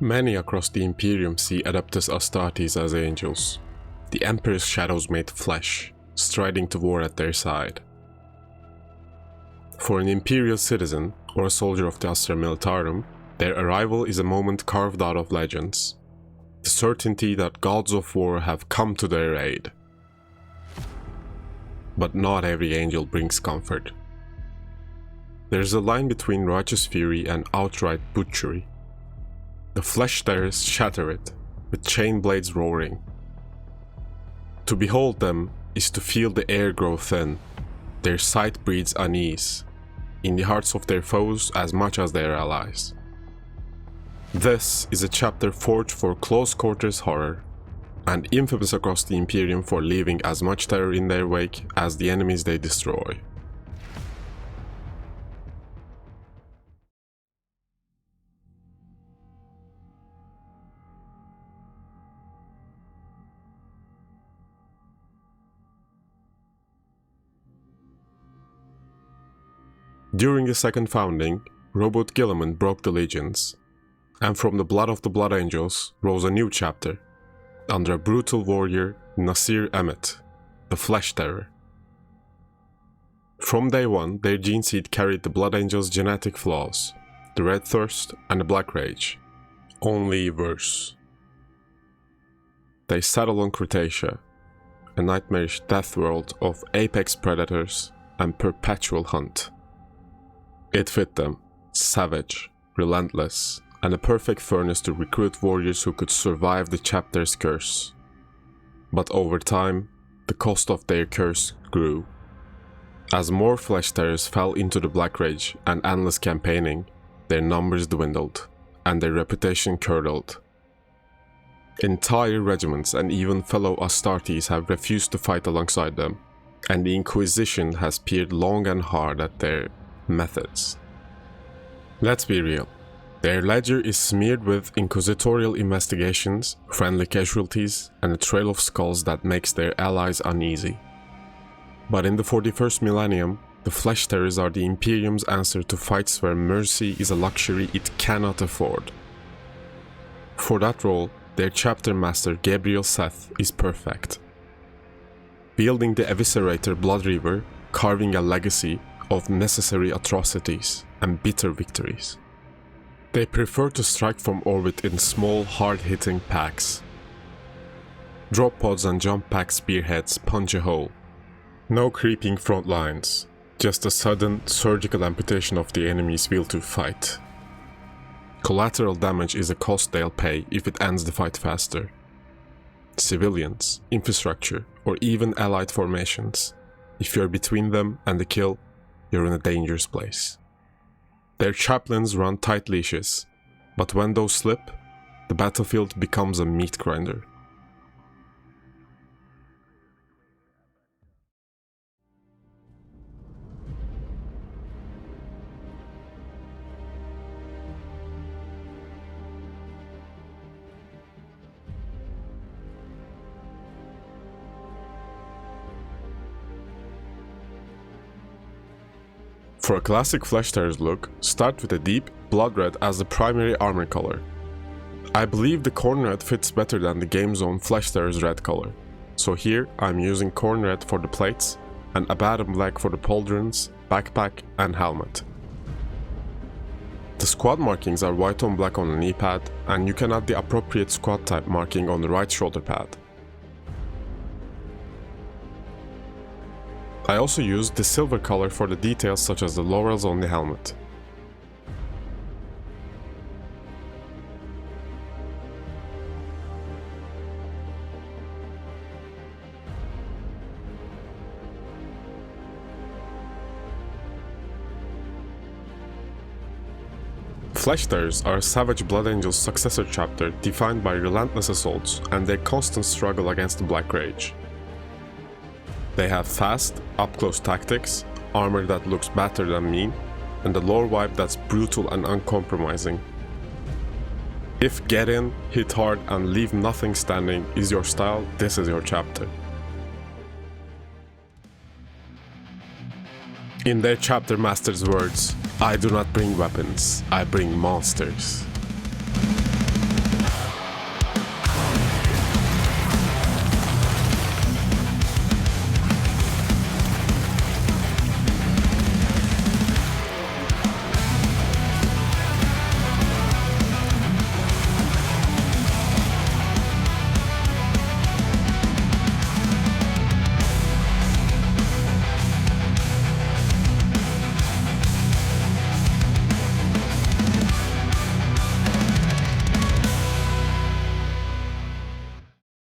Many across the Imperium see Adeptus Astartes as angels, the Emperor's shadows made flesh, striding to war at their side. For an Imperial citizen, or a soldier of the Astra Militarum, their arrival is a moment carved out of legends, the certainty that gods of war have come to their aid. But not every angel brings comfort. There's a line between righteous fury and outright butchery. The flesh-tearers shatter it, with chain blades roaring. To behold them is to feel the air grow thin. Their sight breeds unease, in the hearts of their foes as much as their allies. This is a chapter forged for close quarters horror, and infamous across the Imperium for leaving as much terror in their wake as the enemies they destroy. During the second founding, 𝕿𝖊𝖆𝖕𝖚 broke the legions, and from the blood of the Blood Angels rose a new chapter, under a brutal warrior, 𝕿𝖊𝖆𝖕𝖚, the Flesh Terror. From day one, their gene seed carried the Blood Angels' genetic flaws, the Red Thirst and the Black Rage, only worse. They settle on Cretaceous, a nightmarish death world of apex predators and perpetual hunt. It fit them, savage, relentless, and a perfect furnace to recruit warriors who could survive the chapter's curse. But over time, the cost of their curse grew. As more flesh terrors fell into the Black Rage and endless campaigning, their numbers dwindled, and their reputation curdled. Entire regiments and even fellow Astartes have refused to fight alongside them, and the Inquisition has peered long and hard at their methods. Let's be real. Their ledger is smeared with inquisitorial investigations, friendly casualties, and a trail of skulls that makes their allies uneasy. But in the 41st millennium, the Flesh Terrors are the Imperium's answer to fights where mercy is a luxury it cannot afford. For that role, their chapter master Gabriel Seth is perfect. Wielding the Eviscerator Blood Reaver, carving a legacy of necessary atrocities and bitter victories. They prefer to strike from orbit in small, hard-hitting packs. Drop pods and jump pack spearheads punch a hole. No creeping front lines, just a sudden, surgical amputation of the enemy's will to fight. Collateral damage is a cost they'll pay if it ends the fight faster. Civilians, infrastructure, or even allied formations. If you're between them and the kill, you're in a dangerous place. Their chaplains run tight leashes, but when those slip, the battlefield becomes a meat grinder. For a classic Flesh Terrors look, start with a deep blood red as the primary armor color. I believe the corn red fits better than the game zone Flesh Terrors red color, so here I'm using corn red for the plates and Abaddon black for the pauldrons, backpack and helmet. The squad markings are white on black on the knee pad, and you can add the appropriate squad type marking on the right shoulder pad. I also used the silver color for the details such as the laurels on the helmet. Flesh Terrors are a savage Blood Angels successor chapter defined by relentless assaults and their constant struggle against the Black Rage. They have fast, up-close tactics, armor that looks better than mean, and a lore vibe that's brutal and uncompromising. If get in, hit hard, and leave nothing standing is your style, this is your chapter. In their chapter master's words, I do not bring weapons, I bring monsters.